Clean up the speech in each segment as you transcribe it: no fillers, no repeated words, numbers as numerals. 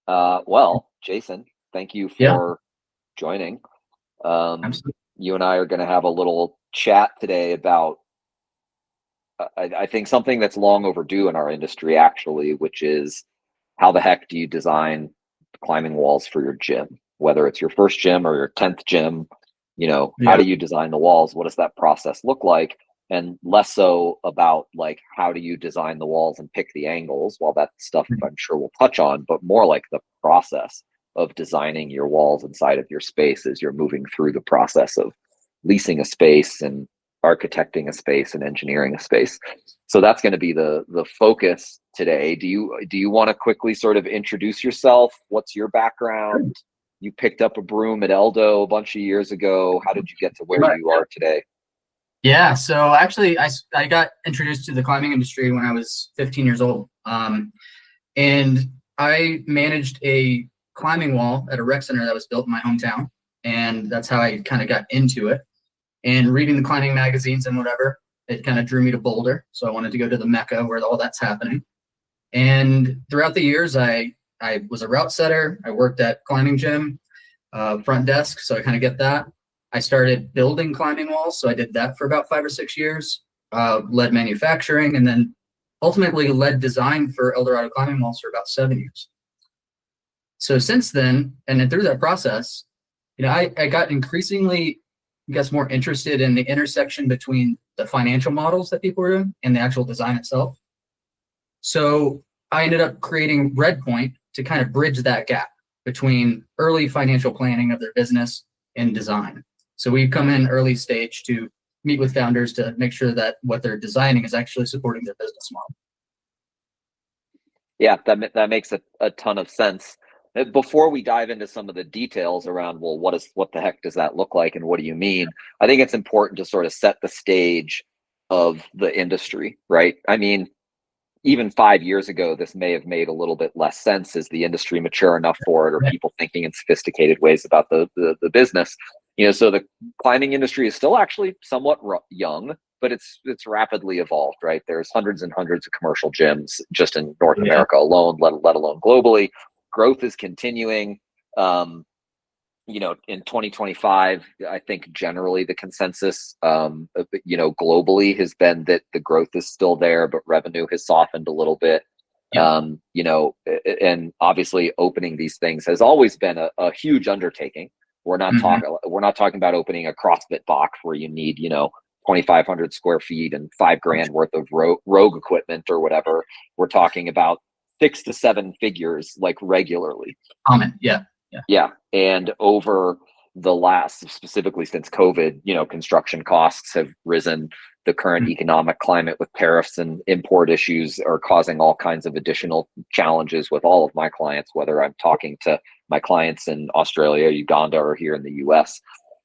Well, Jason, thank you Yeah, for joining. Um, absolutely. you and I are going to have a little chat today about, I think, something that's long overdue in our industry, actually, which is how the heck do you design climbing walls for your gym? Whether it's your first gym or your 10th gym, how Yeah. do you design the walls? What does that process look like? And less so about like how do you design the walls and pick the angles, while that stuff I'm sure we'll touch on, but more like the process of designing your walls inside of your space as you're moving through the process of leasing a space and architecting a space and engineering a space. So that's going to be the focus today. Do you want to quickly sort of introduce yourself? What's your background? You picked up a broom at Eldo a bunch of years ago. How did you get to Pretty where much, you yeah. are today? Yeah, so actually, I got introduced to the climbing industry when I was 15 years old. And I managed a climbing wall at a rec center that was built in my hometown. And that's how I kind of got into it. And reading the climbing magazines and whatever, it kind of drew me to Boulder. So I wanted to go to the Mecca where all that's happening. And throughout the years, I was a route setter. I worked at climbing gym, front desk, so I kind of get that. I started building climbing walls, so I did that for about 5 or 6 years. Led manufacturing, and then ultimately led design for Eldorado climbing walls for about 7 years. So since then, and then through that process, I got increasingly, I guess, more interested in the intersection between the financial models that people were doing and the actual design itself. So I ended up creating Redpoint to kind of bridge that gap between early financial planning of their business and design. So we come in early stage to meet with founders to make sure that what they're designing is actually supporting their business model. Yeah, that makes a ton of sense. Before we dive into some of the details around, well, what the heck does that look like and what do you mean? I think it's important to sort of set the stage of the industry, right? I mean, even 5 years ago, this may have made a little bit less sense. Is the industry mature enough for it, or Yeah. people thinking in sophisticated ways about the business? So the climbing industry is still actually somewhat young, but it's rapidly evolved, right? There's hundreds and hundreds of commercial gyms just in North Yeah. America alone, let alone globally. Growth is continuing. Um, in 2025, I think generally the consensus, globally has been that the growth is still there, but revenue has softened a little bit. Yeah. And obviously opening these things has always been a huge undertaking. Mm-hmm. We're not talking about opening a CrossFit box where you need, 2,500 square feet and $5,000 worth of rogue equipment or whatever. We're talking about 6 to 7 figures, like, regularly. Comment. Yeah. Yeah. Yeah. And over the last, specifically since COVID, construction costs have risen. The current Mm-hmm. economic climate with tariffs and import issues are causing all kinds of additional challenges with all of my clients, whether I'm talking to my clients in Australia, Uganda, or here in the US.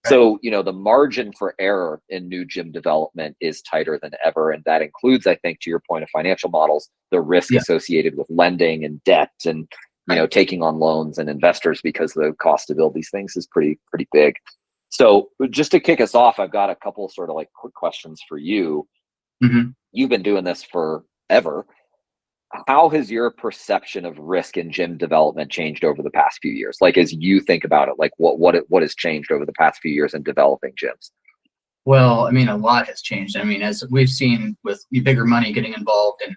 Right. So, the margin for error in new gym development is tighter than ever. And that includes, I think, to your point of financial models, the risk Yeah. associated with lending and debt and Right. taking on loans and investors, because the cost to build these things is pretty big. So just to kick us off, I've got a couple sort of like quick questions for you. Mm-hmm. You've been doing this forever. How has your perception of risk in gym development changed over the past few years? Like, as you think about it, like what has changed over the past few years in developing gyms? Well, I mean, a lot has changed. I mean, as we've seen with bigger money getting involved in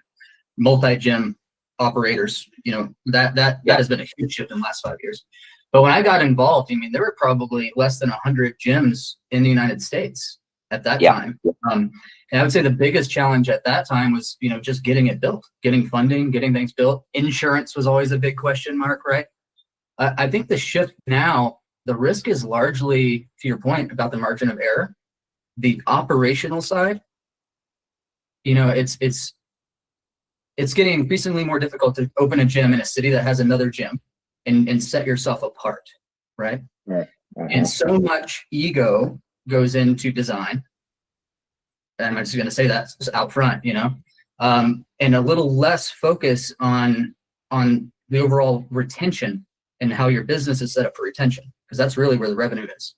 multi-gym operators, that Yeah. has been a huge shift in the last 5 years. But when I got involved, I mean, there were probably less than 100 gyms in the United States at that Yeah. time. And I would say the biggest challenge at that time was, just getting it built, getting funding, getting things built. Insurance was always a big question mark, right? I think the shift now, the risk is largely, to your point about the margin of error, the operational side. It's getting increasingly more difficult to open a gym in a city that has another gym and set yourself apart, right? Right. And so much ego goes into design. And I'm just going to say that out front, and a little less focus on the overall retention and how your business is set up for retention, because that's really where the revenue is.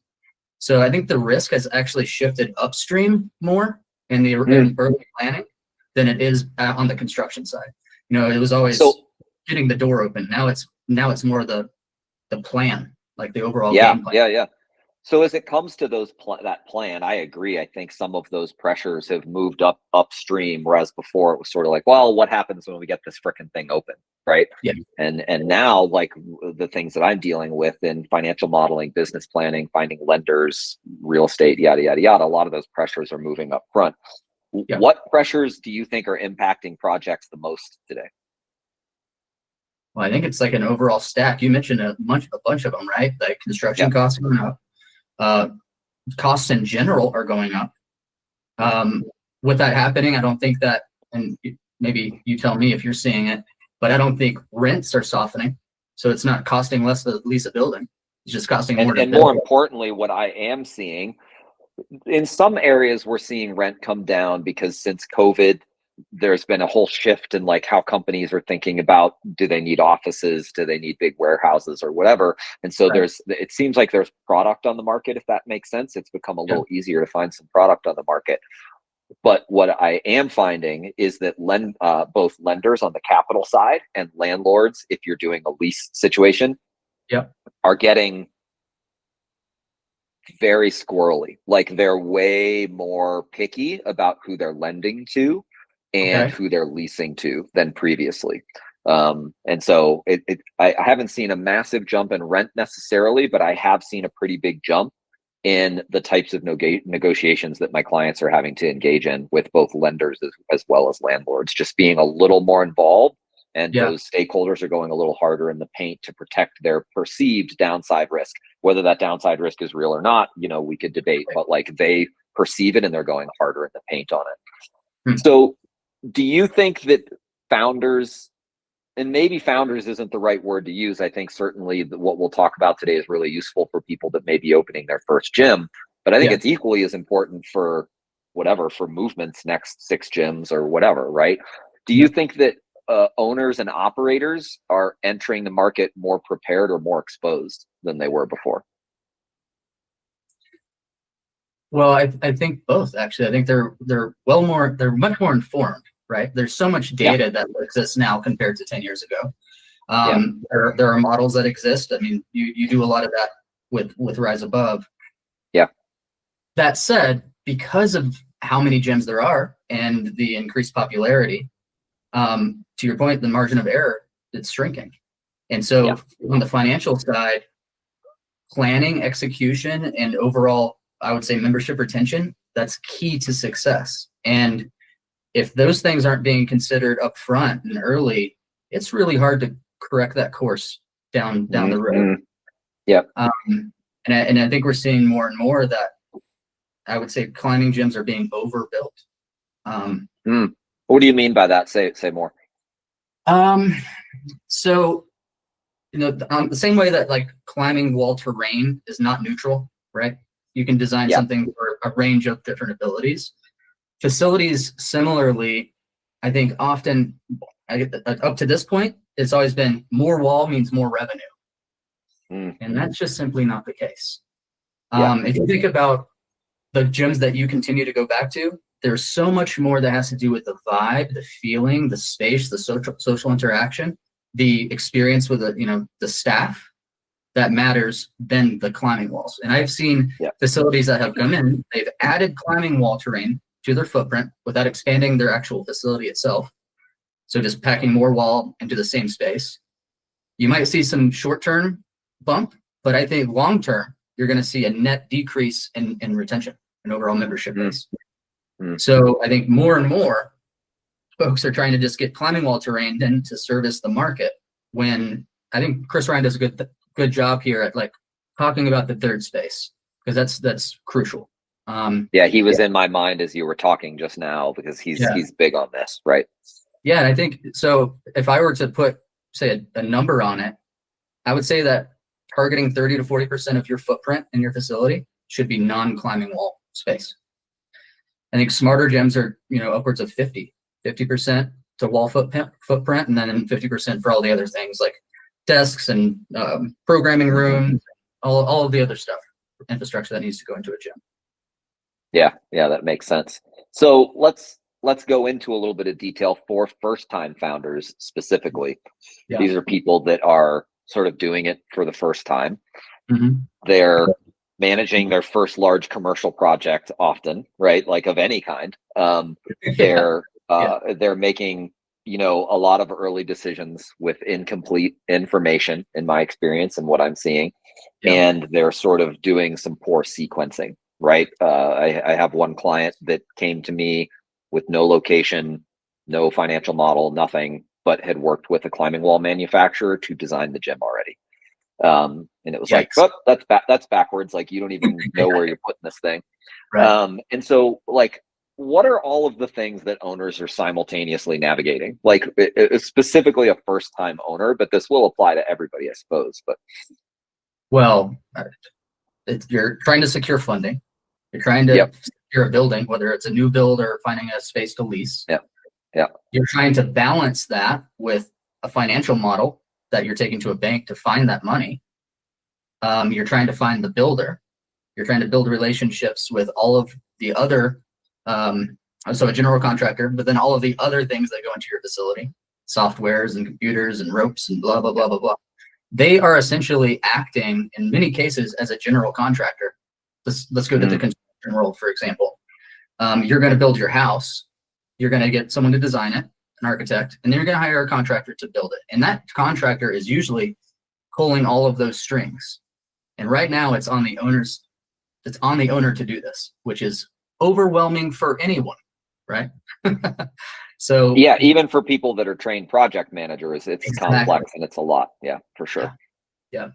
So I think the risk has actually shifted upstream more in early planning than it is on the construction side. It was always So getting the door open. Now it's now it's more the plan, like the overall Yeah, game plan. yeah. So as it comes to that plan, I agree. I think some of those pressures have moved upstream, whereas before it was sort of like, well, what happens when we get this frickin' thing open, right? Yeah. And now, like the things that I'm dealing with in financial modeling, business planning, finding lenders, real estate, yada yada yada, a lot of those pressures are moving up front. Yeah. What pressures do you think are impacting projects the most today? Well, I think it's like an overall stack. You mentioned a bunch of them, right? Like construction costs going up. Costs in general are going up. With that happening, I don't think that, and maybe you tell me if you're seeing it, but I don't think rents are softening. So it's not costing less to lease a building. It's just costing more to And build. more importantly, what I am seeing in some areas, we're seeing rent come down because since COVID, there's been a whole shift in like how companies are thinking about, do they need offices, do they need big warehouses or whatever. And so Right. it seems like there's product on the market, if that makes sense. It's become a little easier to find some product on the market. But what I am finding is that both lenders on the capital side and landlords, if you're doing a lease situation, are getting very squirrely. Like they're way more picky about who they're lending to and who they're leasing to than previously. And so I haven't seen a massive jump in rent necessarily, but I have seen a pretty big jump in the types of negotiations that my clients are having to engage in with both lenders as well as landlords, just being a little more involved. And those stakeholders are going a little harder in the paint to protect their perceived downside risk. Whether that downside risk is real or not, we could debate, but like they perceive it and they're going harder in the paint on it. So do you think that founders, and maybe founders isn't the right word to use. I think certainly what we'll talk about today is really useful for people that may be opening their first gym, but I think it's equally as important for movements next 6 gyms or whatever, right? Do you think that owners and operators are entering the market more prepared or more exposed than they were before? Well, I think both, actually. I think they're much more informed, right? There's so much data that exists now compared to 10 years ago. There are models that exist. I mean, you do a lot of that with Rise Above. Yeah. That said, because of how many gyms there are and the increased popularity, to your point, the margin of error, it's shrinking. And so on the financial side, planning, execution, and overall, I would say membership retention, that's key to success. And if those things aren't being considered up front and early, it's really hard to correct that course down the road. And I think we're seeing more and more that I would say climbing gyms are being overbuilt. What do you mean by that? Say more. So, the same way that like climbing wall terrain is not neutral, right? You can design something for a range of different abilities. Facilities, similarly, I think often, up to this point, it's always been more wall means more revenue. And that's just simply not the case. If you think about the gyms that you continue to go back to, there's so much more that has to do with the vibe, the feeling, the space, the social interaction, the experience with the staff that matters than the climbing walls. And I've seen facilities that have come in, they've added climbing wall terrain to their footprint without expanding their actual facility itself. So just packing more wall into the same space. You might see some short-term bump, but I think long-term, you're going to see a net decrease in retention and overall membership base. So I think more and more folks are trying to just get climbing wall terrain then to service the market, when I think Chris Ryan does a good job here at like talking about the third space, because that's crucial. He was in my mind as you were talking just now, because he's big on this, right? Yeah, and I think so. If I were to put, say, a number on it, I would say that targeting 30 to 40% of your footprint in your facility should be non-climbing wall space. I think smarter gyms are, upwards of 50% to wall footprint, and then 50% for all the other things like desks and programming rooms, all of the other stuff, infrastructure that needs to go into a gym. Yeah, that makes sense. So let's go into a little bit of detail for first-time founders specifically. These are people that are sort of doing it for the first time. Mm-hmm. They're managing their first large commercial project often, right? Like of any kind. They're making, you know, a lot of early decisions with incomplete information, in my experience and what I'm seeing. Yeah. And they're sort of doing some poor sequencing, right? I have one client that came to me with no location, no financial model, nothing, but had worked with a climbing wall manufacturer to design the gym already. And it was like, oh, that's backwards. Like, you don't even know where you're putting this thing. Right. And so, like, what are all of the things that owners are simultaneously navigating? Like, specifically a first-time owner, but this will apply to everybody, I suppose. But well, you're trying to secure funding. You're trying to secure a building, whether it's a new build or finding a space to lease. Yeah. You're trying to balance that with a financial model that you're taking to a bank to find that money. You're trying to find the builder. You're trying to build relationships with all of the other, so a general contractor, but then all of the other things that go into your facility, softwares and computers and ropes and blah, blah, blah, blah, blah. They are essentially acting in many cases as a general contractor. Let's go to the construction world, for example. You're going to build your house. You're going to get someone to design it, an architect, and then you're going to hire a contractor to build it. And that contractor is usually pulling all of those strings. And right now it's on the owner to do this, which is overwhelming for anyone, right? So yeah, even for people that are trained project managers, it's complex and it's a lot. Yeah, for sure. Yeah.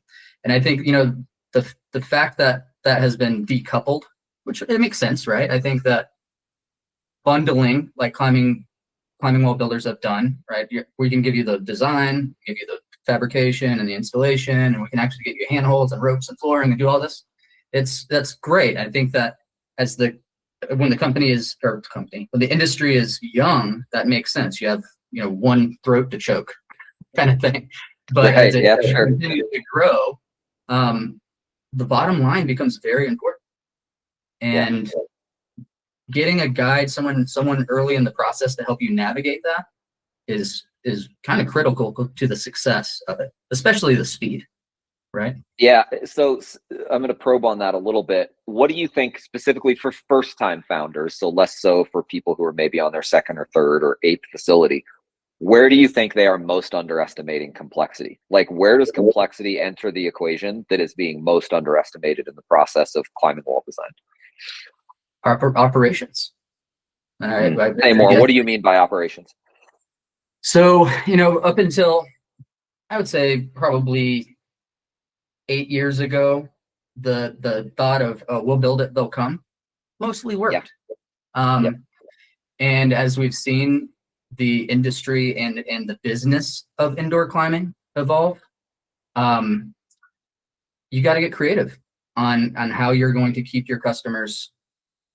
And I think, you know, the fact that that has been decoupled, which it makes sense, right? I think that bundling, like climbing wall builders have done, right? We can give you the design, give you the fabrication and the installation, and we can actually get you handholds and ropes and flooring and do all this. That's great. I think that when the industry is young, that makes sense. You have, you know, one throat to choke kind of thing. But as it continues to grow, the bottom line becomes very important. And getting a guide, someone early in the process to help you navigate that is kind of critical to the success of it, especially the speed, right? Yeah. So I'm going to probe on that a little bit. What do you think specifically for first-time founders, so less so for people who are maybe on their second or third or eighth facility? Where do you think they are most underestimating complexity? Like, where does complexity enter the equation that is being most underestimated in the process of climbing wall design? Operations. Say more. What do you mean by operations? So, you know, up until, I would say, probably 8 years ago, the thought of, oh, we'll build it, they'll come, mostly worked. And as we've seen the industry and the business of indoor climbing evolve, you got to get creative on how you're going to keep your customers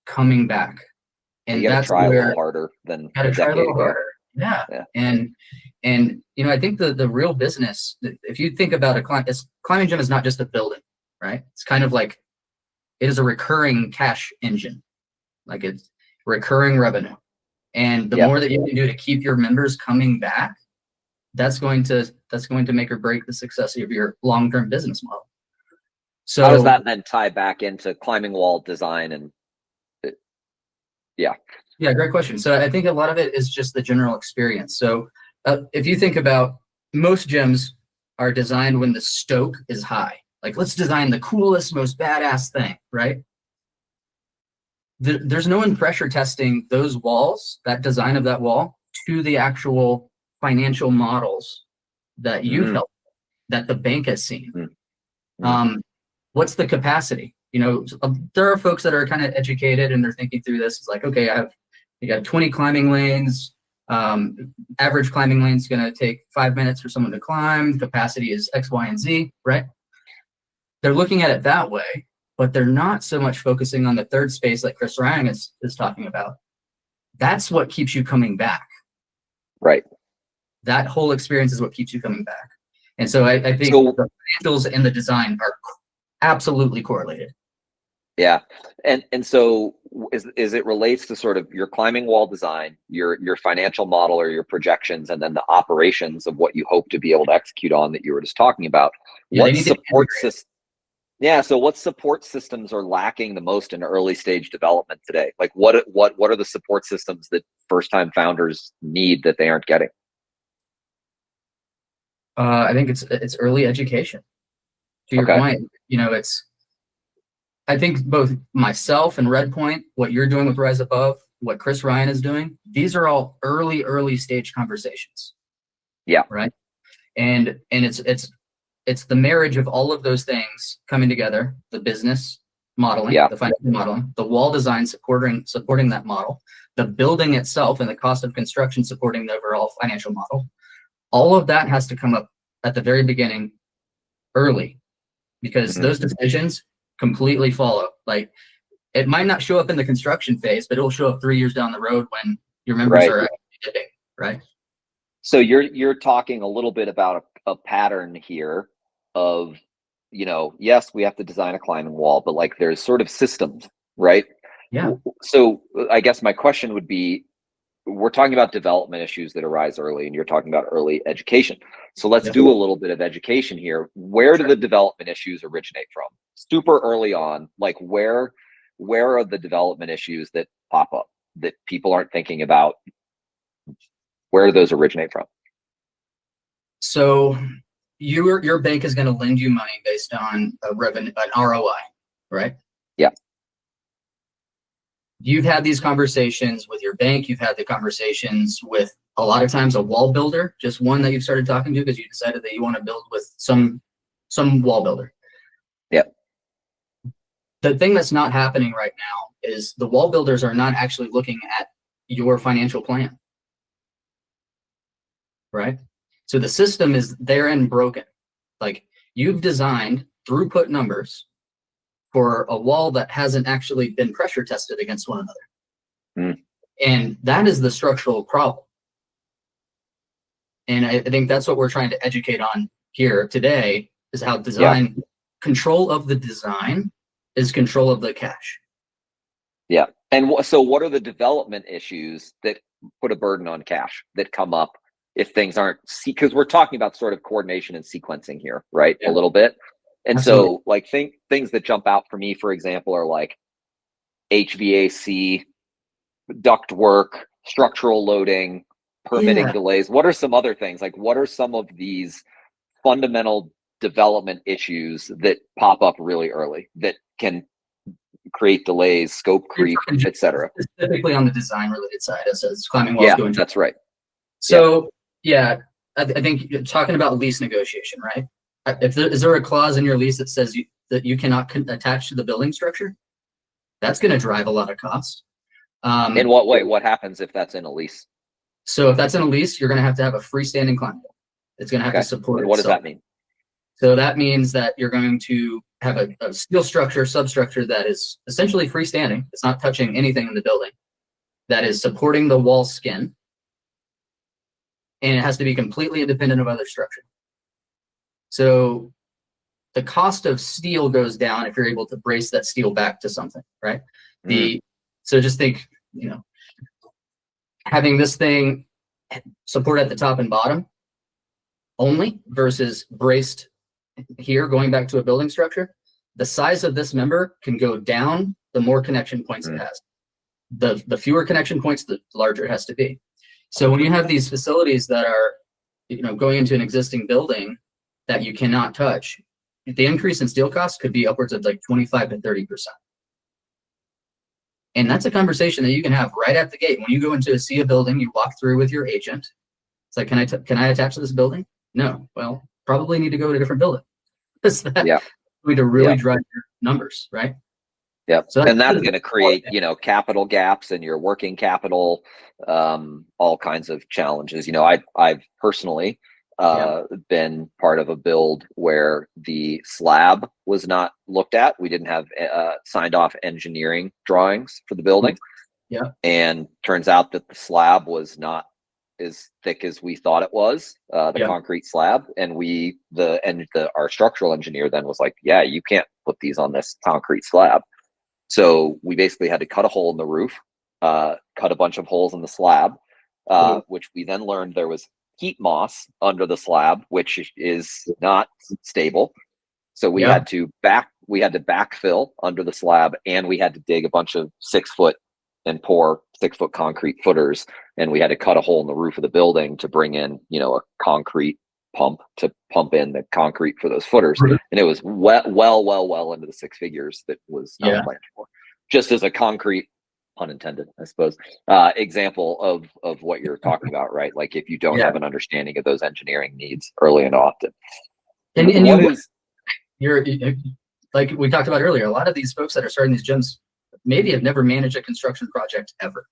coming back. And you got to try a little harder than a decade ago. Yeah. And you know, I think the real business, if you think about a climbing gym is not just a building, right? It's kind of like, it is a recurring cash engine. Like, it's recurring revenue. And the more that you can do to keep your members coming back, that's going to make or break the success of your long-term business model. So how does that then tie back into climbing wall design? And yeah, great question. So I think a lot of it is just the general experience. So if you think about, most gyms are designed when the stoke is high. Like, let's design the coolest, most badass thing, right? There's no one pressure testing those walls, that design of that wall, to the actual financial models that you've helped, that the bank has seen. What's the capacity? You know, there are folks that are kind of educated and they're thinking through this. It's like, okay, you got 20 climbing lanes. Average climbing lane is going to take 5 minutes for someone to climb. Capacity is X, Y, and Z, right? They're looking at it that way, but they're not so much focusing on the third space like Chris Ryan is talking about. That's what keeps you coming back. Right. That whole experience is what keeps you coming back. And so I think the financials and the design are absolutely correlated. Yeah. And so is it relates to sort of your climbing wall design, your financial model or your projections, and then the operations of what you hope to be able to execute on that you were just talking about. Yeah, they What need to be support integrated. system Yeah, so what support systems are lacking the most in early stage development today? Like what are the support systems that first time founders need that they aren't getting? I think it's early education. To your Okay. point, it's I think both myself and Redpoint, what you're doing with Rise Above, what Chris Ryan is doing, these are all early stage conversations, Yeah. right? And it's the marriage of all of those things coming together: the business modeling, Yeah. the financial modeling, the wall design supporting that model, the building itself and the cost of construction supporting the overall financial model. All of that has to come up at the very beginning, early, because Mhm. those decisions completely follow. Like, it might not show up in the construction phase, but it'll show up 3 years down the road when your members Right. are dipping, right? So you're talking a little bit about a pattern here of, yes, we have to design a climbing wall, but like there's sort of systems, right? Yeah. So I guess my question would be, we're talking about development issues that arise early, and you're talking about early education. So let's Yep. do a little bit of education here. Where do Sure. the development issues originate from? Super early on, like where are the development issues that pop up that people aren't thinking about? Where do those originate from? So your bank is going to lend you money based on a revenue, an ROI, right? Yeah. You've had these conversations with your bank. You've had the conversations with a lot of times a wall builder, just one that you've started talking to because you decided that you want to build with some wall builder. Yeah. The thing that's not happening right now is the wall builders are not actually looking at your financial plan, right? So the system is therein broken. Like, you've designed throughput numbers for a wall that hasn't actually been pressure tested against one another. Mm. And that is the structural problem. And I think that's what we're trying to educate on here today, is how Yeah. control of the design is control of the cash. Yeah. And so what are the development issues that put a burden on cash that come up if things aren't, because we're talking about sort of coordination and sequencing here, right? A Yeah, little bit. And absolutely. so like things that jump out for me, for example, are like HVAC, duct work, structural loading, permitting Yeah. delays. What are some other things? Like what are some of these fundamental development issues that pop up really early that can create delays, scope You're creep, talking etc.? specifically on the design related side as climbing walls Yeah, go into. that's right. Yeah. So yeah, I think you're talking about lease negotiation, right? Is there a clause in your lease that says that you cannot attach to the building structure? That's going to drive a lot of cost. In what way? What happens if that's in a lease? So if that's in a lease, you're going to have a freestanding climbing wall. It's going to have to Okay. support And what does itself. that mean? So that means that you're going to have a steel structure, substructure that is essentially freestanding. It's not touching anything in the building. That is supporting the wall skin, and it has to be completely independent of other structure. So the cost of steel goes down if you're able to brace that steel back to something, right? Mm. So just think, having this thing support at the top and bottom only versus braced here, going back to a building structure. The size of this member can go down the more connection points it has. The fewer connection points, the larger it has to be. So when you have these facilities that are, going into an existing building that you cannot touch, the increase in steel costs could be upwards of like 25 to 30%. And that's a conversation that you can have right at the gate. When you go into see a building, you walk through with your agent. It's like, can I attach to this building? No. Well, probably need to go to a different building. Because that's going to really drive your numbers, right? Yep. So And that's going to create, capital gaps in your working capital, all kinds of challenges. I've personally been part of a build where the slab was not looked at. We didn't have signed off engineering drawings for the building. Yeah. And turns out that the slab was not as thick as we thought it was, the concrete slab. And our structural engineer then was like, yeah, you can't put these on this concrete slab. So we basically had to cut a hole in the roof, cut a bunch of holes in the slab, which we then learned there was heat moss under the slab, which is not stable. So we had to backfill under the slab, and we had to dig a bunch of 6 foot and pour 6 foot concrete footers, and we had to cut a hole in the roof of the building to bring in, a concrete pump to pump in the concrete for those footers. And it was well into the 6 figures that was not planned for. Just as a concrete, pun intended, I suppose, example of what you're talking about, right? Like if you don't have an understanding of those engineering needs early and often. And you're like we talked about earlier, a lot of these folks that are starting these gyms maybe have never managed a construction project ever.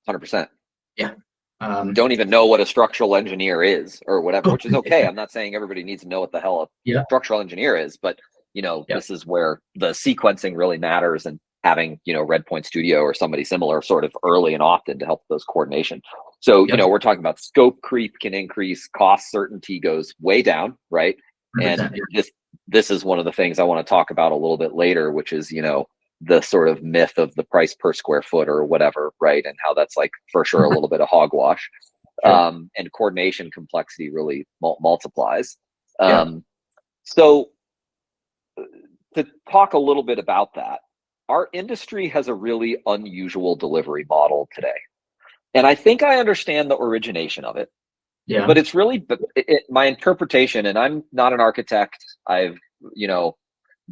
100%. Yeah. Don't even know what a structural engineer is or whatever, which is okay. I'm not saying everybody needs to know what the hell a structural engineer is, but this is where the sequencing really matters, and having, Redpoint Studio or somebody similar sort of early and often to help those coordination. So, we're talking about scope creep can increase, cost certainty goes way down, right? 100%. And this is one of the things I want to talk about a little bit later, which is, the sort of myth of the price per square foot or whatever, right? And how that's like for sure a little bit of hogwash. And coordination complexity really multiplies. So to talk a little bit about that, our industry has a really unusual delivery model today. And I think I understand the origination of it. Yeah. But it's really my interpretation, and I'm not an architect. I've,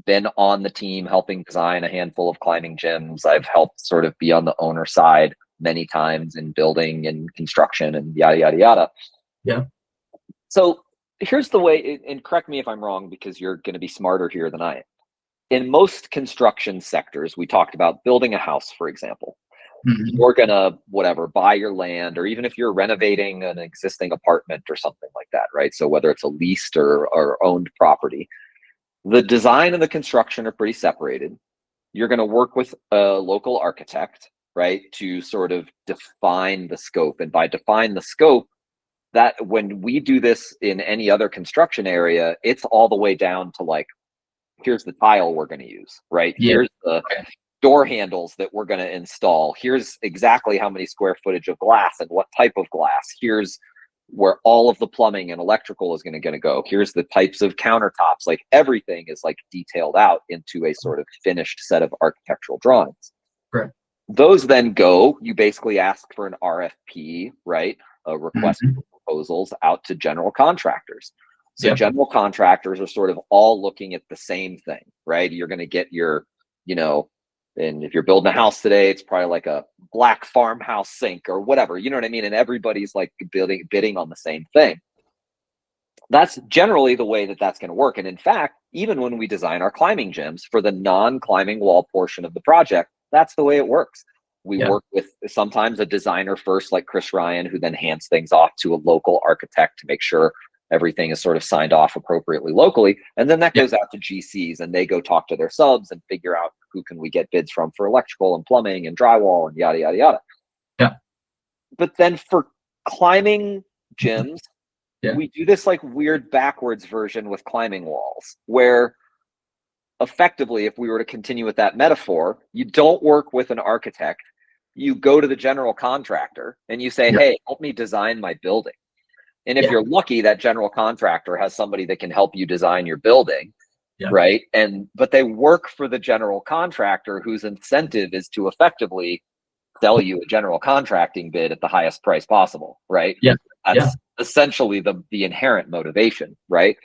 been on the team helping design a handful of climbing gyms. I've helped sort of be on the owner side many times in building and construction and yada, yada, yada. Yeah. So here's the way, and correct me if I'm wrong, because you're going to be smarter here than I am. In most construction sectors, we talked about building a house, for example. You're going to, buy your land, or even if you're renovating an existing apartment or something like that, right? So whether it's a leased or owned property, the design and the construction are pretty separated. You're going to work with a local architect, right, to sort of define the scope. And by define the scope, that when we do this in any other construction area, it's all the way down to like, here's the tile we're going to use, right? Here's the door handles that we're going to install. Here's exactly how many square footage of glass and what type of glass. Here's where all of the plumbing and electrical is going to go. Here's the types of countertops. Like everything is like detailed out into a sort of finished set of architectural drawings. Correct. Those then go, you basically ask for an RFP, right? A request for proposals out to general contractors. So general contractors are sort of all looking at the same thing, right? You're going to get your, and if you're building a house today, it's probably like a black farmhouse sink or whatever, you know what I mean? And everybody's like bidding on the same thing. That's generally the way that's going to work. And in fact, even when we design our climbing gyms for the non-climbing wall portion of the project, that's the way it works. We work with sometimes a designer first, like Chris Ryan, who then hands things off to a local architect to make sure everything is sort of signed off appropriately locally. And then that goes out to GCs, and they go talk to their subs and figure out who can we get bids from for electrical and plumbing and drywall and yada, yada, yada. Yeah. But then for climbing gyms, we do this like weird backwards version with climbing walls, where effectively, if we were to continue with that metaphor, you don't work with an architect. You go to the general contractor and you say, hey, help me design my building. And if you're lucky, that general contractor has somebody that can help you design your building, right? But they work for the general contractor, whose incentive is to effectively sell you a general contracting bid at the highest price possible, right? Yeah, that's essentially the inherent motivation, right?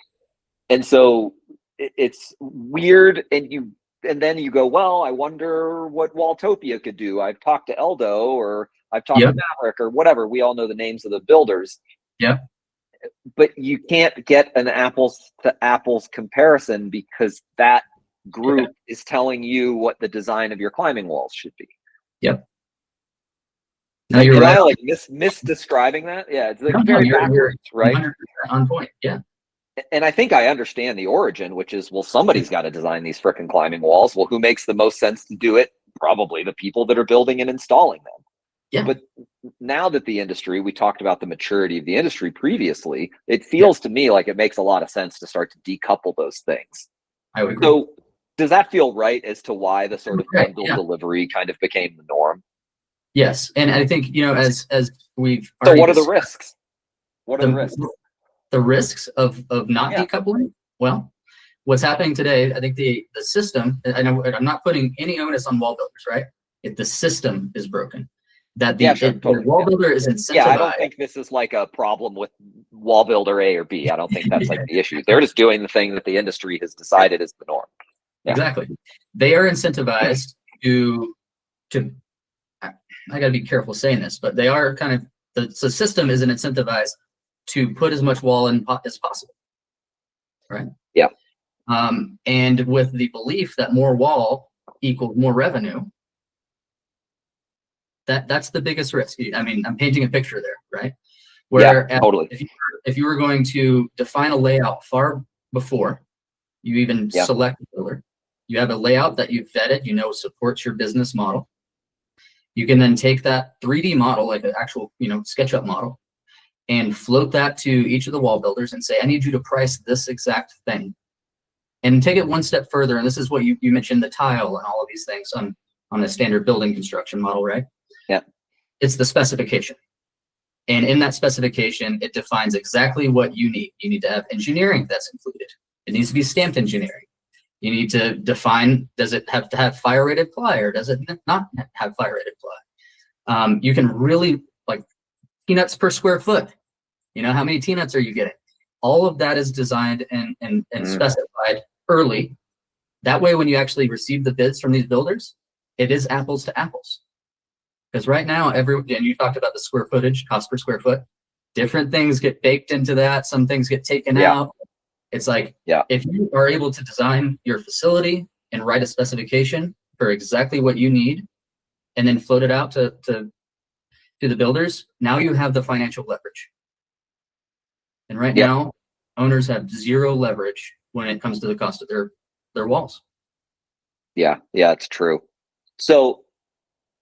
And so it's weird, and then you go, well, I wonder what Walltopia could do. I've talked to Eldo, or I've talked to Maverick, or whatever. We all know the names of the builders. Yeah. But you can't get an apples to apples comparison, because that group is telling you what the design of your climbing walls should be. Yep. No, you're right. I like misdescribing that? Yeah, it's like very backwards, right? 100% on point. Yeah. And I think I understand the origin, which is, well, somebody's got to design these frickin' climbing walls. Well, who makes the most sense to do it? Probably the people that are building and installing them. Yeah. But now that the industry, we talked about the maturity of the industry previously, it feels to me like it makes a lot of sense to start to decouple those things. I would agree. So does that feel right as to why the sort of Right, bundled yeah. delivery kind of became the norm? Yes, and I think, you know, as we've So already what are the discussed, risks? What are the risks? the risks of not Yeah. decoupling. Well, what's happening today, I think the system, I know I'm not putting any onus on wall builders, right? If the system is broken, that Yeah, sure, the totally. wall Yeah. builder is Yeah, I incentivized. don't think this is like a problem with wall builder A or B. I don't think that's like Yeah, the issue. They're just doing the thing that the industry has decided is the norm. Yeah. exactly. They are incentivized to I got to be careful saying this, but they are kind of the system isn't incentivized to put as much wall in as possible, right? Yeah. And with the belief that more wall equals more revenue, that's the biggest risk. I mean, I'm painting a picture there, right? Where Yeah, totally. if you were going to define a layout far before you even Yeah. select a builder, you have a layout that you've vetted, you know, supports your business model. You can then take that 3D model, like an actual, you know, SketchUp model, and float that to each of the wall builders and say, I need you to price this exact thing. And take it one step further. And this is what you mentioned, the tile and all of these things on a standard building construction model, right? Yeah. It's the specification. And in that specification, it defines exactly what you need. You need to have engineering that's included. It needs to be stamped engineering. You need to define, does it have to have fire rated ply or does it not have fire rated ply? You can really, like, peanuts per square foot. You know, how many peanuts are you getting? All of that is designed and specified early. That way, when you actually receive the bids from these builders, it is apples to apples. Because right now, and you talked about the square footage, cost per square foot, different things get baked into that. Some things get taken out. It's like, if you are able to design your facility and write a specification for exactly what you need, and then float it out to the builders, now you have the financial leverage. And right now, owners have zero leverage when it comes to the cost of their walls. Yeah, it's true. So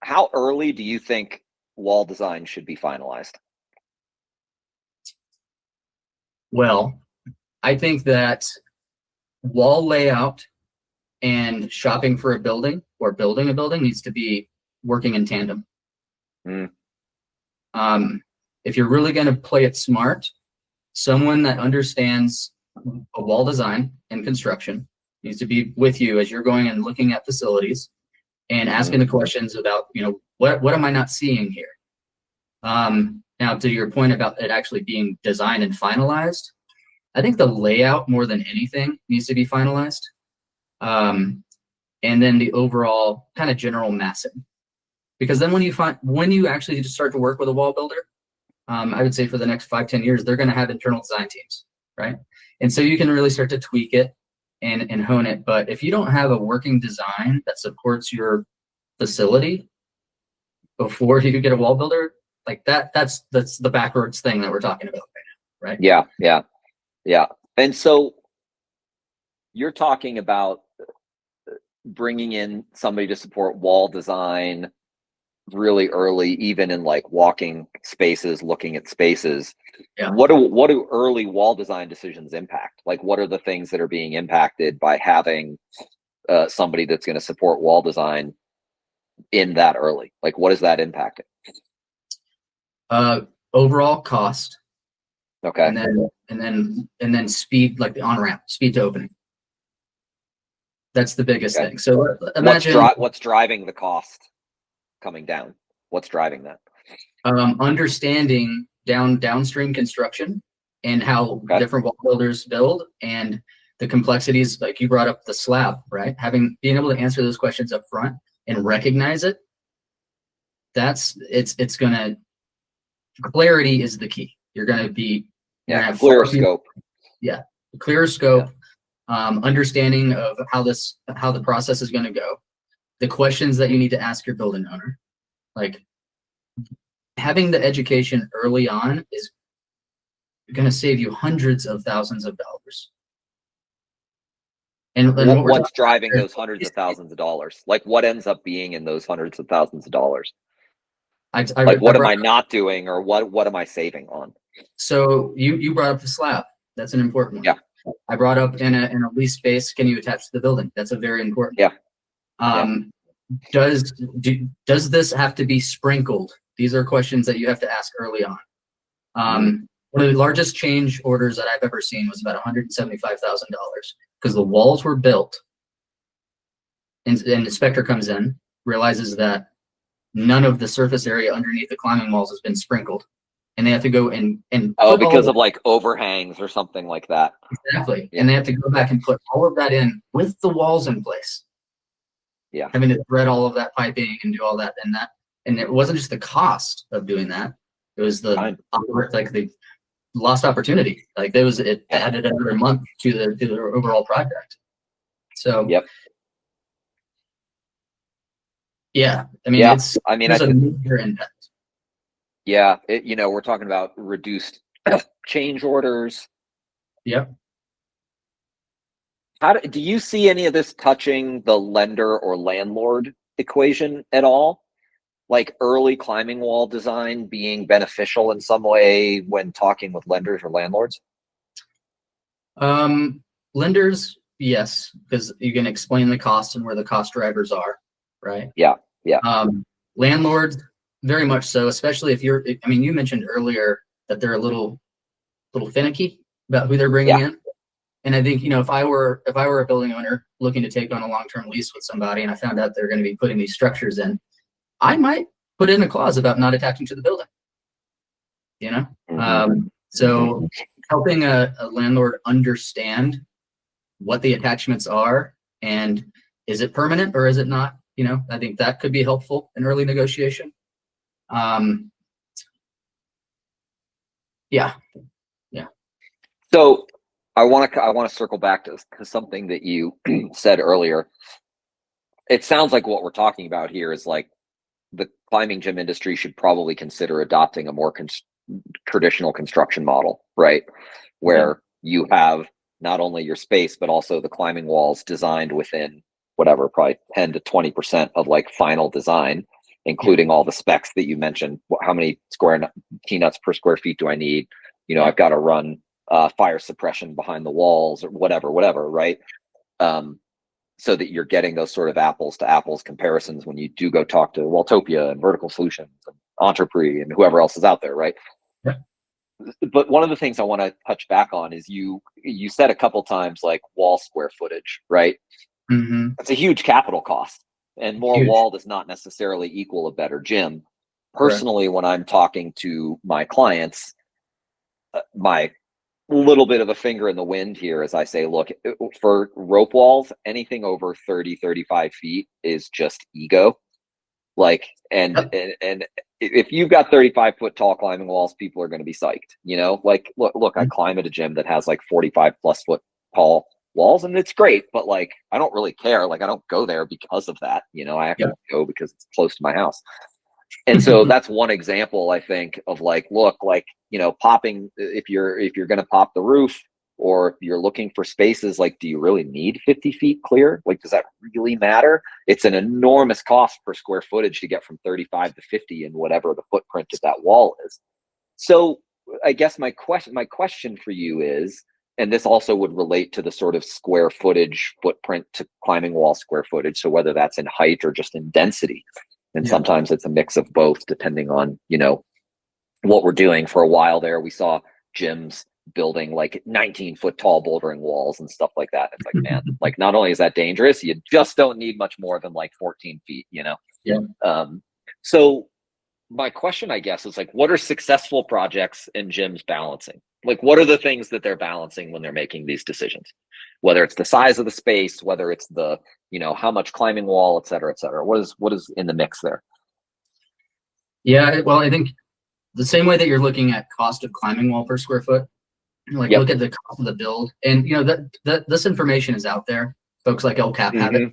how early do you think wall design should be finalized? Well, I think that wall layout and shopping for a building or building a building needs to be working in tandem. If you're really going to play it smart, someone that understands a wall design and construction needs to be with you as you're going and looking at facilities and asking the questions about, you know, what am I not seeing here? Now, to your point about it actually being designed and finalized, I think the layout more than anything needs to be finalized. And then the overall kind of general massing, because then when you actually just start to work with a wall builder, I would say for the next 5-10 years, they're going to have internal design teams, right? And so you can really start to tweak it and hone it. But if you don't have a working design that supports your facility before you get a wall builder, like that's the backwards thing that we're talking about right now, right? Yeah. And so you're talking about bringing in somebody to support wall design really early, even in like walking spaces, looking at spaces. What do early wall design decisions impact? Like, what are the things that are being impacted by having somebody that's going to support wall design in that early? Like, what is that impacting? Overall cost. Okay. And then speed, like the on-ramp, speed to opening. That's the biggest thing. So imagine what's driving the cost coming down. What's driving that? Understanding downstream construction and how different wall builders build and the complexities, like you brought up the slab, right? Being able to answer those questions up front and recognize it. It's gonna, clarity is the key. You're gonna be clearer scope. Clearer scope. Understanding of how the process is going to go, the questions that you need to ask your building owner, like having the education early on is going to save you hundreds of thousands of dollars. And what's driving those hundreds of thousands of dollars? Like, what ends up being in those hundreds of thousands of dollars? What am I not doing, or what am I saving on? So you brought up the slab. That's an important one. I brought up in a lease space, can you attach to the building? That's a very important. Yeah. Does this have to be sprinkled? These are questions that you have to ask early on. One of the largest change orders that I've ever seen was about $175,000 because the walls were built, and the inspector comes in, realizes that none of the surface area underneath the climbing walls has been sprinkled, and they have to go and because of like overhangs or something like that. Exactly. Yeah. And they have to go back and put all of that in with the walls in place. Yeah. Having to thread all of that piping and do all that, and it wasn't just the cost of doing that. It was the lost opportunity. Like it added another month to the overall project. So yep. Yeah. I mean, there's a major impact. Yeah. We're talking about reduced change orders. Yep. Do you see any of this touching the lender or landlord equation at all? Like early climbing wall design being beneficial in some way when talking with lenders or landlords? Lenders, yes, because you can explain the cost and where the cost drivers are, right? Yeah. Yeah. Landlords, very much so, especially if you mentioned earlier that they're a little finicky about who they're bringing in. And I think, if I were a building owner looking to take on a long-term lease with somebody and I found out they're going to be putting these structures in, I might put in a clause about not attaching to the building, So helping a landlord understand what the attachments are and is it permanent or is it not? I think that could be helpful in early negotiation. Yeah. So I want to circle back to something that you said earlier. It sounds like what we're talking about here is like the climbing gym industry should probably consider adopting a more traditional construction model, right? Where you have not only your space, but also the climbing walls designed within whatever, probably 10 to 20% of like final design, including all the specs that you mentioned. How many peanuts per square feet do I need? I've got to run fire suppression behind the walls or whatever, right? So that you're getting those sort of apples to apples comparisons when you do go talk to Walltopia and Vertical Solutions and Entrepreneur and whoever else is out there, right? Yeah. But one of the things I want to touch back on is you said a couple times like wall square footage, right? Mm-hmm. It's a huge capital cost, and more wall does not necessarily equal a better gym. Personally, when I'm talking to my clients, my little bit of a finger in the wind here as I say, look, for rope walls, anything over 30, 35 feet is just ego. Like, and if you've got 35-foot tall climbing walls, people are going to be psyched, like, look, I climb at a gym that has like 45+ foot tall walls and it's great, but like, I don't really care. Like, I don't go there because of that. I actually go because it's close to my house. And so that's one example, I think, of like, look, like, popping, if you're going to pop the roof or if you're looking for spaces, like, do you really need 50 feet clear? Like, does that really matter? It's an enormous cost per square footage to get from 35 to 50 and whatever the footprint of that wall is. So I guess my question for you is, and this also would relate to the sort of square footage footprint to climbing wall square footage. So whether that's in height or just in density. And sometimes it's a mix of both, depending on, what we're doing. For a while there, we saw gyms building like 19-foot tall bouldering walls and stuff like that. It's like, man, like, not only is that dangerous, you just don't need much more than like 14 feet, Yeah. So my question, I guess, is like, what are successful projects and gyms balancing? Like, what are the things that they're balancing when they're making these decisions? Whether it's the size of the space, whether it's the, how much climbing wall, et cetera, et cetera. What is in the mix there? Yeah, well, I think the same way that you're looking at cost of climbing wall per square foot, like look at the cost of the build, and that this information is out there. Folks like LCAP have it.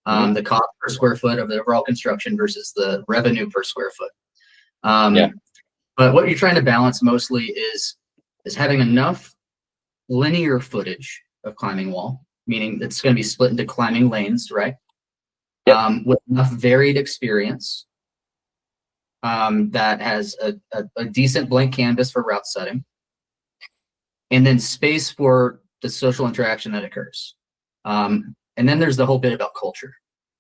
The cost per square foot of the overall construction versus the revenue per square foot. But what you're trying to balance mostly is having enough linear footage of climbing wall, meaning it's going to be split into climbing lanes, right? With enough varied experience that has a decent blank canvas for route setting. and then space for the social interaction that occurs. And then there's the whole bit about culture,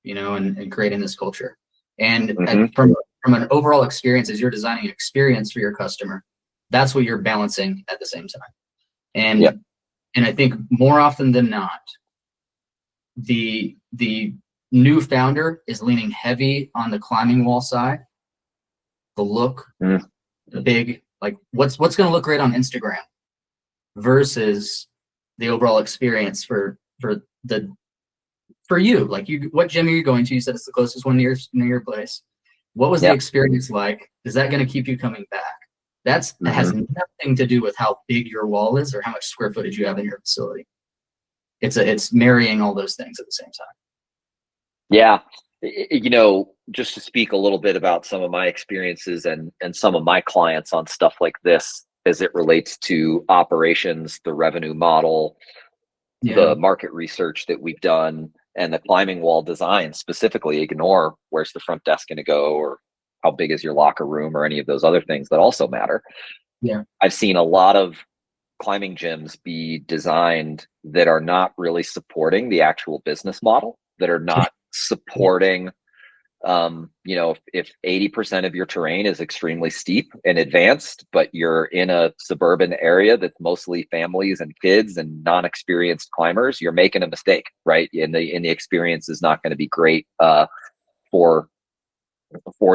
and creating this culture. And from an overall experience, as you're designing an experience for your customer, that's what you're balancing at the same time. And I think more often than not, the new founder is leaning heavy on the climbing wall side, the look, the big, like what's going to look great on Instagram versus the overall experience for you. Like, what gym are you going to? You said it's the closest one near your place. What was the experience like? Is that going to keep you coming back? That has nothing to do with how big your wall is or how much square footage you have in your facility. It's marrying all those things at the same time. Yeah. Just to speak a little bit about some of my experiences and some of my clients on stuff like this as it relates to operations, the revenue model, the market research that we've done, and the climbing wall design specifically. Ignore where's the front desk going to go or how big is your locker room or any of those other things that also matter. Yeah. I've seen a lot of climbing gyms be designed that are not really supporting the actual business model, that are not supporting, if 80% of your terrain is extremely steep and advanced, but you're in a suburban area that's mostly families and kids and non-experienced climbers, you're making a mistake, right? And the experience is not going to be great for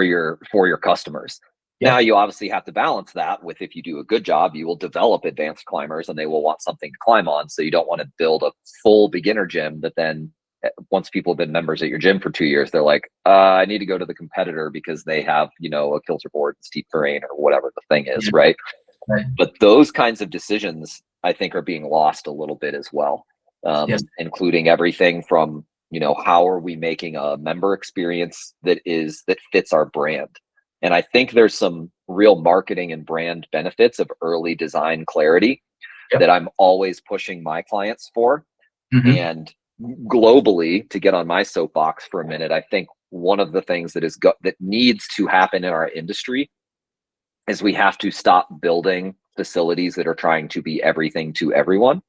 your customers. Now, you obviously have to balance that with, if you do a good job, you will develop advanced climbers and they will want something to climb on. So you don't want to build a full beginner gym that then, once people have been members at your gym for 2 years, they're like, I need to go to the competitor because they have, a kilter board and steep terrain or whatever the thing is, right? But those kinds of decisions, I think, are being lost a little bit as well, including everything from, how are we making a member experience that fits our brand? And I think there's some real marketing and brand benefits of early design clarity that I'm always pushing my clients for. And globally, to get on my soapbox for a minute, I think one of the things that needs to happen in our industry is we have to stop building facilities that are trying to be everything to everyone.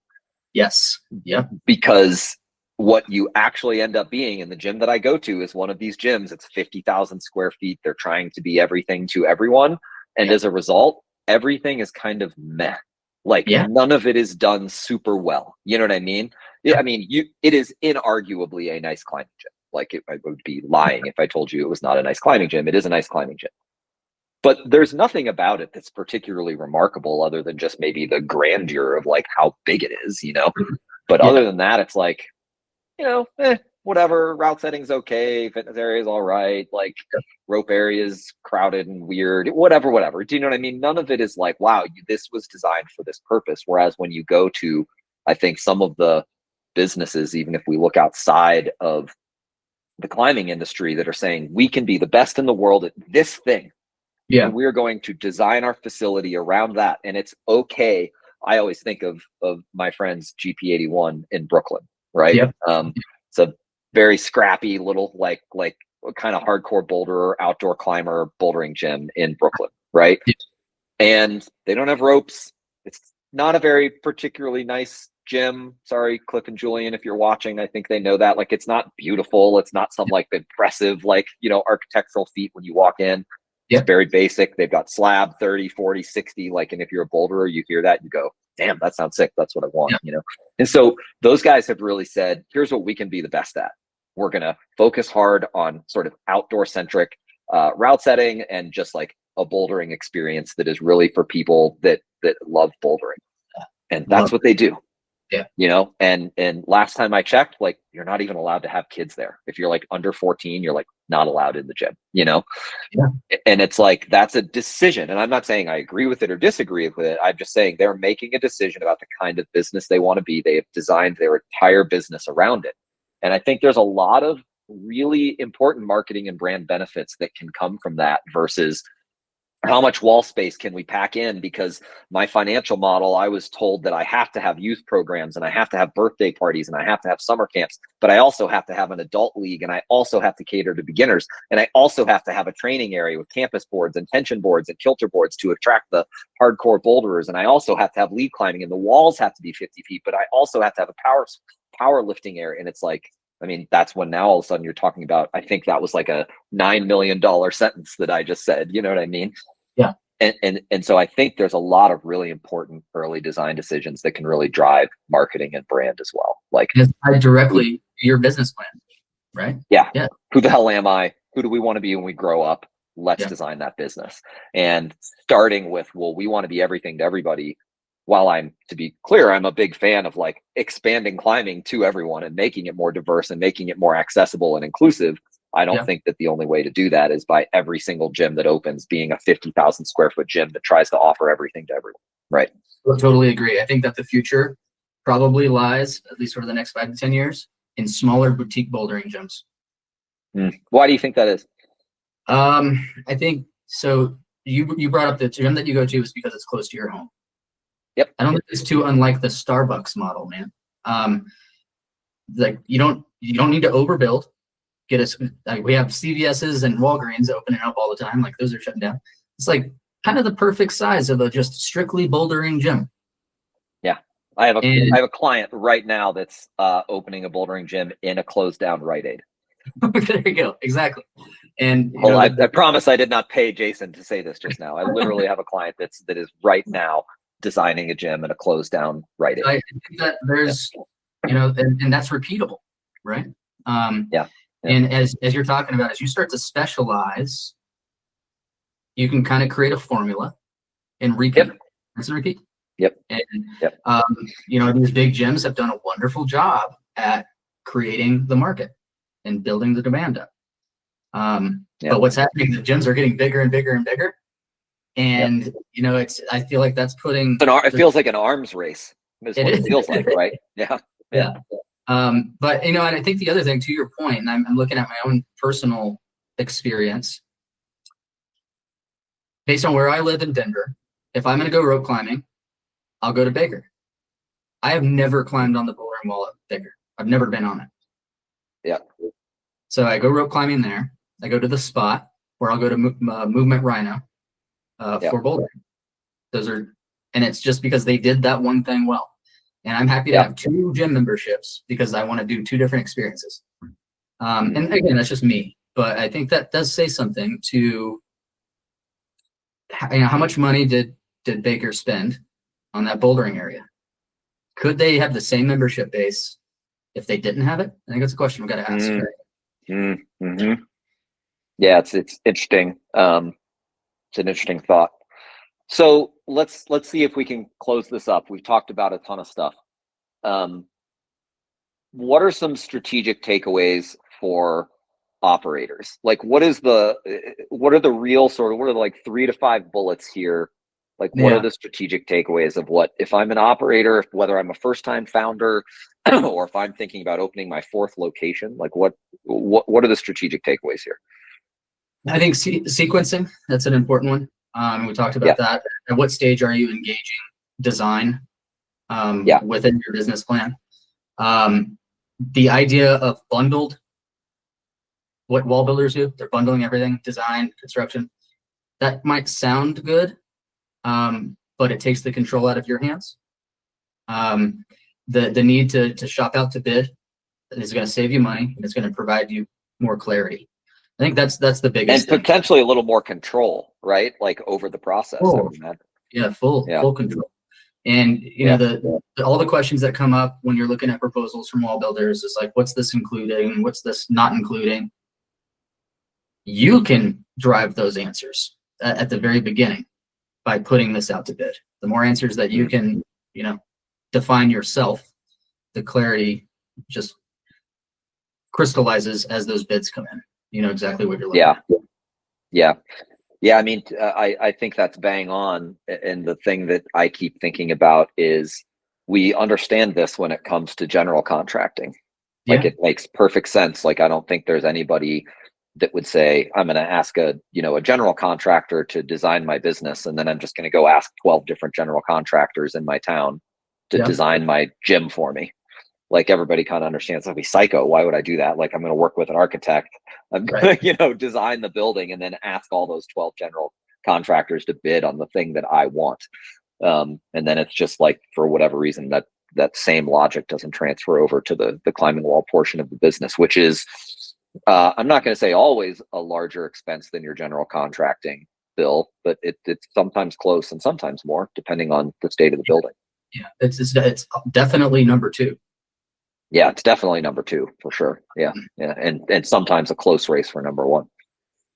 Yes. Yeah. Because what you actually end up being, in the gym that I go to is one of these gyms. It's 50,000 square feet. They're trying to be everything to everyone. And as a result, everything is kind of meh. Like none of it is done super well. You know what I mean? I mean, it is inarguably a nice climbing gym. Like, I would be lying if I told you it was not a nice climbing gym. It is a nice climbing gym. But there's nothing about it that's particularly remarkable other than just maybe the grandeur of like how big it is, But other than that, it's like, whatever, route setting's okay, fitness area is all right, like rope area is crowded and weird, whatever. Do you know what I mean? None of it is like, wow, this was designed for this purpose. Whereas when you go to, I think, some of the businesses, even if we look outside of the climbing industry, that are saying we can be the best in the world at this thing. And we're going to design our facility around that. And it's okay. I always think of my friend's GP81 in Brooklyn, right? It's a very scrappy little, like kind of hardcore boulderer, outdoor climber bouldering gym in Brooklyn, right? And they don't have ropes. It's not a very particularly nice gym. Sorry, Cliff and Julian, if you're watching, I think they know that. Like, it's not beautiful. It's not some like impressive, like, architectural feat when you walk in. It's very basic. They've got slab 30, 40, 60. Like, and if you're a boulderer, you hear that, you go, damn, that sounds sick. That's what I want, And so those guys have really said, here's what we can be the best at. We're going to focus hard on sort of outdoor centric route setting and just like a bouldering experience that is really for people that love bouldering. And that's what they do. And last time I checked, like, you're not even allowed to have kids there. If you're like under 14, you're like not allowed in the gym, And it's like, that's a decision. And I'm not saying I agree with it or disagree with it. I'm just saying they're making a decision about the kind of business they want to be. They have designed their entire business around it. And I think there's a lot of really important marketing and brand benefits that can come from that versus how much wall space can we pack in? Because my financial model, I was told that I have to have youth programs and I have to have birthday parties and I have to have summer camps, but I also have to have an adult league and I also have to cater to beginners. And I also have to have a training area with campus boards and tension boards and kilter boards to attract the hardcore boulderers. And I also have to have lead climbing and the walls have to be 50 feet, but I also have to have a powerlifting area. And it's like, I mean, that's when now all of a sudden you're talking about, I think that was like a $9 million sentence that I just said, you know what I mean? Yeah. And so I think there's a lot of really important early design decisions that can really drive marketing and brand as well. Like it's tied directly to your business plan, right? Yeah. Yeah. Who the hell am I? Who do we want to be when we grow up? Let's design that business. And starting with, well, we want to be everything to everybody. While to be clear, I'm a big fan of like expanding climbing to everyone and making it more diverse and making it more accessible and inclusive. I don't think that the only way to do that is by every single gym that opens being a 50,000 square foot gym that tries to offer everything to everyone. Right. I totally agree. I think that the future probably lies, at least over the next 5 to 10 years, in smaller boutique bouldering gyms. Why do you think that is? I think so. You brought up the gym that you go to is because it's close to your home. Yep. I don't think it's too unlike the Starbucks model, man. Like you don't need to overbuild. Get us like we have CVS's and Walgreens opening up all the time. Like those are shutting down. It's like kind of the perfect size of a just strictly bouldering gym. Yeah. I have a client right now that's opening a bouldering gym in a closed down Rite Aid. There you go. Exactly. And I promise I did not pay Jason to say this just now. I literally have a client that is right now designing a gym in a closed down Rite Aid. I think that there's and that's repeatable, right? Yeah. And as you're talking about, as you start to specialize, you can kind of create a formula and repeat. Rinse and repeat. Yep. And these big gyms have done a wonderful job at creating the market and building the demand up. But what's happening? The gyms are getting bigger and bigger and bigger, and I feel like that's putting. It feels like an arms race. Is what it feels like, right? Yeah. But and I think the other thing, to your point, and I'm looking at my own personal experience based on where I live in Denver. If I'm going to go rope climbing, I'll go to Baker. I have never climbed on the bouldering wall at Baker. I've never been on it. Yeah. So I go rope climbing there. I go to the spot where I'll go to Movement Rhino for bouldering. And it's just because they did that one thing well. And I'm happy to have 2 gym memberships because I want to do 2 different experiences. And again, that's just me. But I think that does say something to how much money did Baker spend on that bouldering area? Could they have the same membership base if they didn't have it? I think that's a question we've got to ask. Right? Yeah, it's interesting. It's an interesting thought. So let's see if we can close this up. We've talked about a ton of stuff. What are some strategic takeaways for operators? Like what are the real sort of, what are the like 3 to 5 bullets here? Like what are the strategic takeaways of what, if I'm an operator, whether I'm a first-time founder or if I'm thinking about opening my 4th location, like what are the strategic takeaways here? I think sequencing, that's an important one. We talked about that. At what stage are you engaging design within your business plan? The idea of bundled, what wall builders do, they're bundling everything, design, construction. That might sound good, but it takes the control out of your hands. The need to shop out to bid is going to save you money and it's going to provide you more clarity. I think that's the biggest and potentially a little more control, right? Like over the process. Full control. And all the questions that come up when you're looking at proposals from wall builders is like, what's this including? What's this not including? You can drive those answers at the very beginning by putting this out to bid. The more answers that you can, define yourself, the clarity just crystallizes as those bids come in. You know exactly what you're looking at. I mean, I think that's bang on. And the thing that I keep thinking about is we understand this when it comes to general contracting. Like it makes perfect sense. Like I don't think there's anybody that would say, I'm going to ask a general contractor to design my business, and then I'm just going to go ask 12 different general contractors in my town to design my gym for me. Like, everybody kind of understands, I'd be psycho. Why would I do that? Like, I'm going to work with an architect. I'm going to, design the building and then ask all those 12 general contractors to bid on the thing that I want. And then it's just like, for whatever reason, that same logic doesn't transfer over to the climbing wall portion of the business, which is, I'm not going to say always a larger expense than your general contracting bill, but it's sometimes close and sometimes more, depending on the state of the building. Yeah, it's definitely number two. Yeah, it's definitely number two for sure. Yeah, yeah, and sometimes a close race for number one.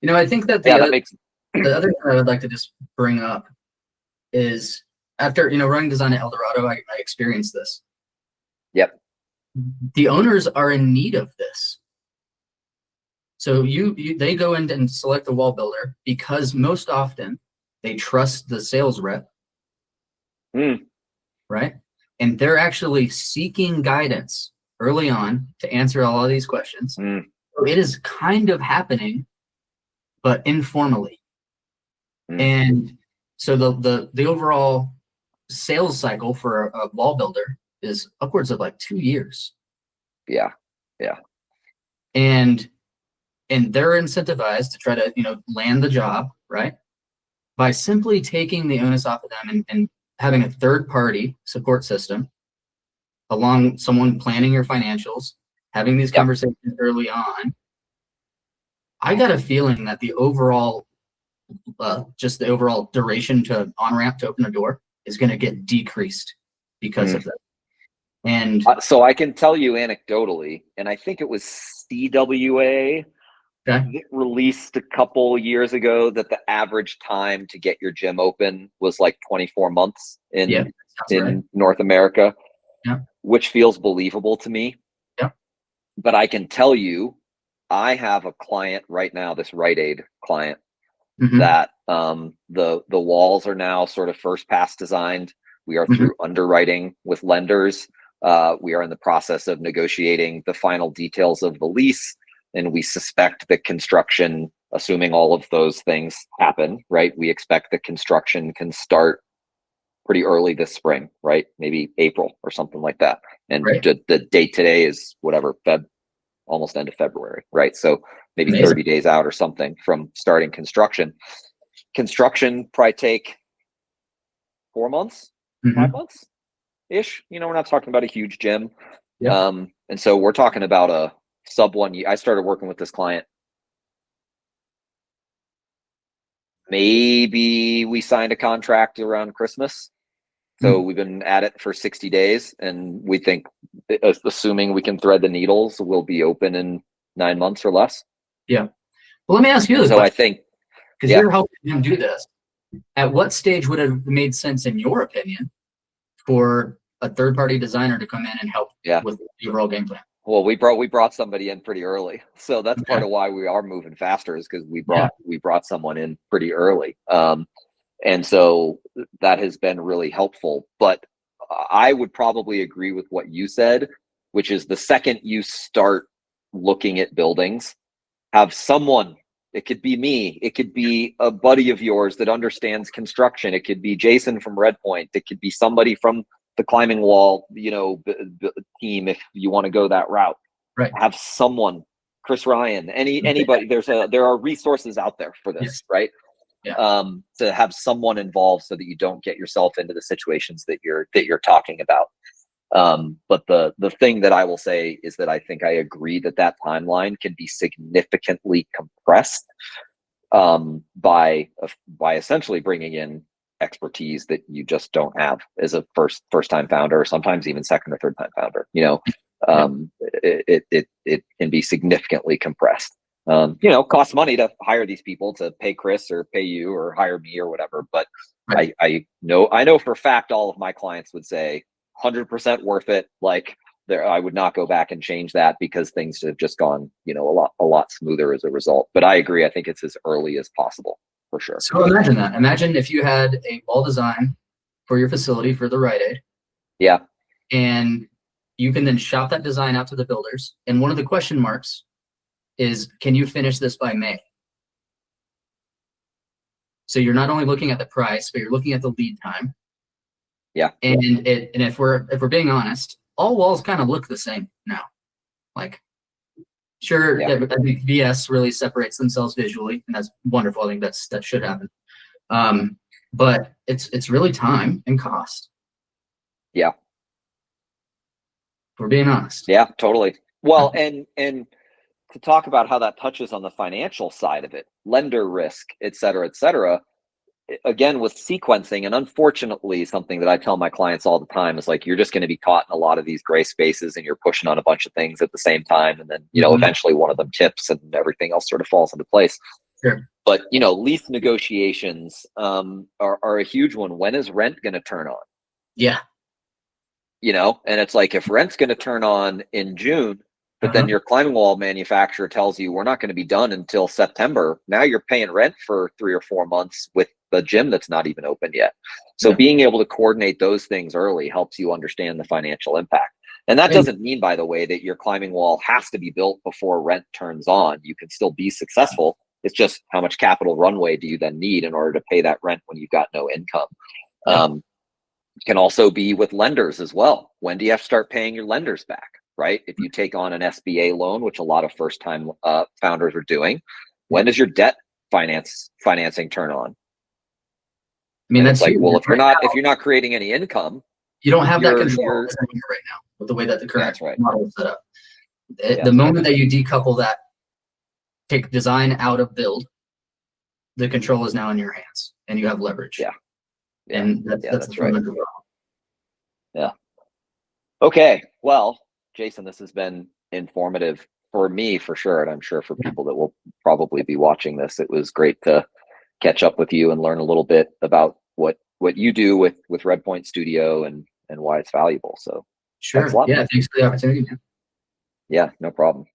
I think that the other thing I would like to just bring up is, after running design at Eldorado, I experienced this. Yep. The owners are in need of this. So they go in and select the wall builder because most often they trust the sales rep, right? And they're actually seeking guidance early on to answer all of these questions. So it is kind of happening, but informally. And so the overall sales cycle for a wall builder is upwards of like 2 years. Yeah. And they're incentivized to try to land the job, right, by simply taking the onus off of them and having a third-party support system, along someone planning your financials, having these conversations early on. I got a feeling that the overall duration to on-ramp to open a door is going to get decreased because of that. And so I can tell you anecdotally, and I think it was CWA that released a couple years ago that the average time to get your gym open was like 24 months in North America, which feels believable to me. But I can tell you, I have a client right now, this Rite Aid client, that the walls are now sort of first pass designed. We are through underwriting with lenders. We are in the process of negotiating the final details of the lease, and we suspect that construction, assuming all of those things happen, right? We expect that construction can start pretty early this spring, right? Maybe April or something like that. And the date today is whatever, almost end of February, right? So maybe 30 days out or something from starting construction. Construction probably take 4 months, 5 months ish. We're not talking about a huge gym. And so we're talking about a sub 1 year. I started working with this client. Maybe we signed a contract around Christmas. So we've been at it for 60 days, and we think, assuming we can thread the needles, we'll be open in 9 months or less. Yeah. Well, let me ask you this. So I think, because you're helping him do this, at what stage would it have made sense, in your opinion, for a third-party designer to come in and help with the overall game plan? Well, we brought somebody in pretty early, so that's part of why we are moving faster, is because we brought someone in pretty early. And so that has been really helpful. But I would probably agree with what you said, which is the second you start looking at buildings, have someone, it could be me, it could be a buddy of yours that understands construction, it could be Jason from Redpoint, it could be somebody from the climbing wall, team, if you want to go that route. Right. Have someone, Chris Ryan, anybody. There are resources out there for this, right? Yeah. To have someone involved so that you don't get yourself into the situations that you're talking about. But the thing that I will say is that I think I agree that timeline can be significantly compressed by essentially bringing in expertise that you just don't have as a first time founder, or sometimes even second or third time founder. It can be significantly compressed. Costs money to hire these people, to pay Chris or pay you or hire me or whatever. But I know for a fact all of my clients would say 100% worth it. Like, I would not go back and change that, because things have just gone, a lot smoother as a result. But I agree. I think it's as early as possible, for sure. So imagine that. Imagine if you had a wall design for your facility for the Rite Aid. Yeah. And you can then shop that design out to the builders. And one of the question marks is, can you finish this by May? So you're not only looking at the price, but you're looking at the lead time. Yeah. And if we're being honest, all walls kind of look the same now. Like, sure, I think VS really separates themselves visually, and that's wonderful. I think that should happen. But it's really time and cost. Yeah. If we're being honest. Yeah, totally. Well, and to talk about how that touches on the financial side of it, lender risk, et cetera, again, with sequencing, and unfortunately, something that I tell my clients all the time is like, you're just going to be caught in a lot of these gray spaces and you're pushing on a bunch of things at the same time. And then, eventually one of them tips and everything else sort of falls into place. Sure. But, lease negotiations are a huge one. When is rent going to turn on? Yeah. And it's like, if rent's going to turn on in June, but then your climbing wall manufacturer tells you we're not going to be done until September. Now you're paying rent for 3 or 4 months with the gym that's not even open yet. So being able to coordinate those things early helps you understand the financial impact. And that doesn't mean, by the way, that your climbing wall has to be built before rent turns on. You can still be successful. It's just how much capital runway do you then need in order to pay that rent when you've got no income? It can also be with lenders as well. When do you have to start paying your lenders back? Right? If you take on an SBA loan, which a lot of first-time founders are doing, when does your debt financing turn on? I mean, that's like, huge. well, if you're not creating any income, you don't have that control right now with the way that the current model is set up. The moment that you decouple that, take design out of build, the control is now in your hands, and you have leverage. Yeah, and that's right. Yeah. Okay. Well, Jason, this has been informative for me, for sure, and I'm sure for people that will probably be watching this. It was great to catch up with you and learn a little bit about what you do with Redpoint Studio and why it's valuable. So sure. thanks a lot, thanks for the opportunity, man. Yeah, no problem.